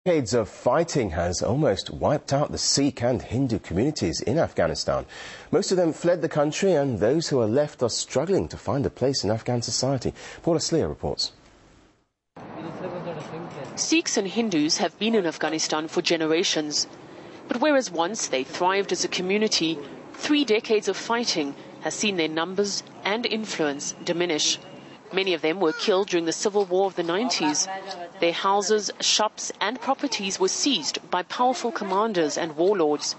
Decades of fighting has almost wiped out the Sikh and Hindu communities in Afghanistan. Most of them fled the country, and those who are left are struggling to find a place in Afghan society. Paula Sleer reports. Sikhs and Hindus have been in Afghanistan for generations. But whereas once they thrived as a community, 3 decades of fighting has seen their numbers and influence diminish. Many of them were killed during the civil war of the 90s. Their houses, shops and properties were seized by powerful commanders and warlords.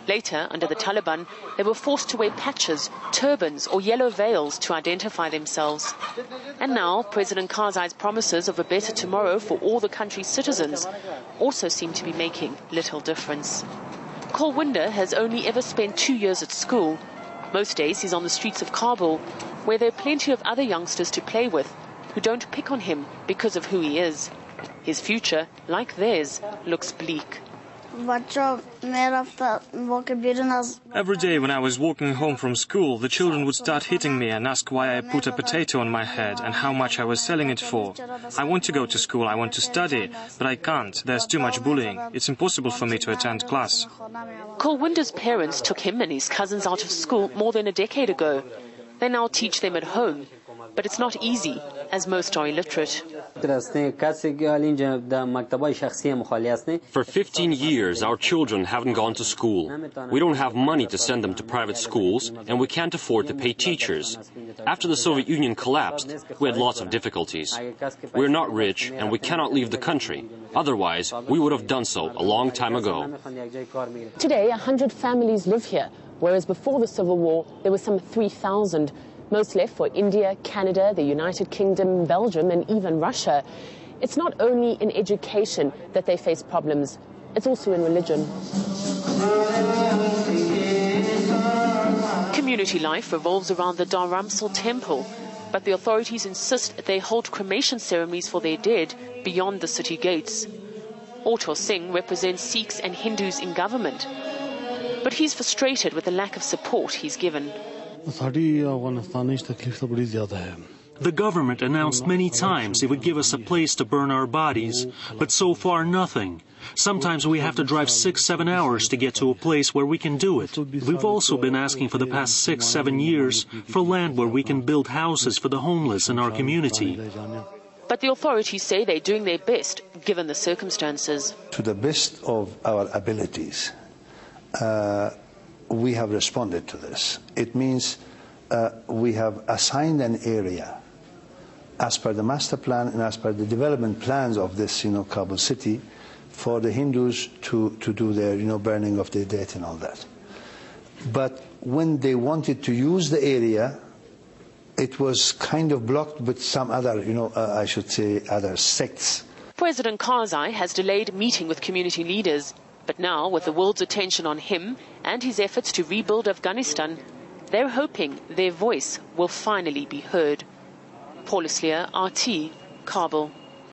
Later, under the Taliban, they were forced to wear patches, turbans or yellow veils to identify themselves. And now, President Karzai's promises of a better tomorrow for all the country's citizens also seem to be making little difference. Kolwinder has only ever spent 2 years at school. Most days he's on the streets of Kabul, where there are plenty of other youngsters to play with who don't pick on him because of who he is. His future, like theirs, looks bleak. Every day when I was walking home from school, the children would start hitting me and ask why I put a potato on my head and how much I was selling it for. I want to go to school, I want to study, but I can't. There's too much bullying. It's impossible for me to attend class. Kolwinder's parents took him and his cousins out of school more than a decade ago. They now teach them at home, but it's not easy, as most are illiterate. For 15 years, our children haven't gone to school. We don't have money to send them to private schools, and we can't afford to pay teachers. After the Soviet Union collapsed, we had lots of difficulties. We're not rich, and we cannot leave the country. Otherwise, we would have done so a long time ago. Today, 100 families live here, whereas before the Civil War, there were some 3,000. Most left for India, Canada, the United Kingdom, Belgium and even Russia. It's not only in education that they face problems, it's also in religion. Community life revolves around the Dharamsal temple, but the authorities insist they hold cremation ceremonies for their dead beyond the city gates. Auto Singh represents Sikhs and Hindus in government, but he's frustrated with the lack of support he's given. The government announced many times it would give us a place to burn our bodies, but so far nothing. Sometimes we have to drive 6-7 hours to get to a place where we can do it. We've also been asking for the past 6-7 years for land where we can build houses for the homeless in our community. But the authorities say they're doing their best, given the circumstances. To the best of our abilities, we have responded to this. It means we have assigned an area as per the master plan and as per the development plans of this, Kabul city, for the Hindus to do their, burning of their dead and all that. But when they wanted to use the area, it was kind of blocked with some other, I should say, other sects. President Karzai has delayed meeting with community leaders. But now, with the world's attention on him and his efforts to rebuild Afghanistan, they're hoping their voice will finally be heard. Paula Sleer, RT, Kabul.